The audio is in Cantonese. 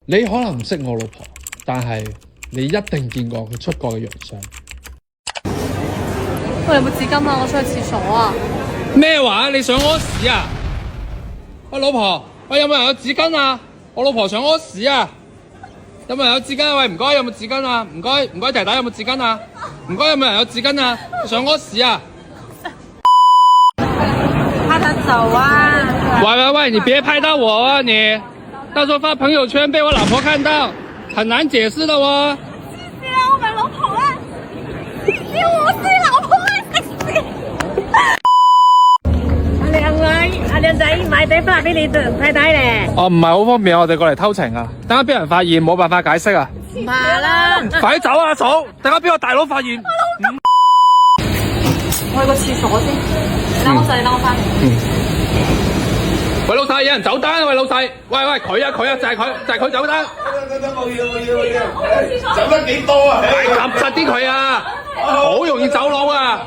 你可能唔識我老婆，但係你一定見過佢出過嘅洋相。喂，有冇紙巾啊？我想去廁所啊！咩話？你想屙屎啊？喂，老婆，喂，有冇人有紙巾啊？我老婆想屙屎啊！有冇人有紙巾啊？喂，唔該，有冇紙巾啊？唔該，唔該，弟弟有冇紙巾啊？唔該，有冇人有紙巾啊？想屙屎啊！拍他走啊！喂，你別拍到我啊你！到時候發朋友圈被我老婆看到，很難解釋的哦。知啦，我咪老婆啊！知我係老婆啊！食屎！阿靚仔買底花俾你太太咧。哦，唔係好方便，我哋過嚟偷情啊！等下俾人發現，冇辦法解釋啊！怕啦！快啲走啊，嫂！等下俾我大佬發現。我去個廁所先，你等我上，你等我翻嚟。喂，老細，有人走單啊！喂，老細，喂，佢啊，就係佢走單。得冇嘢，走得幾多啊？夾實啲佢啊，好容易走佬啊！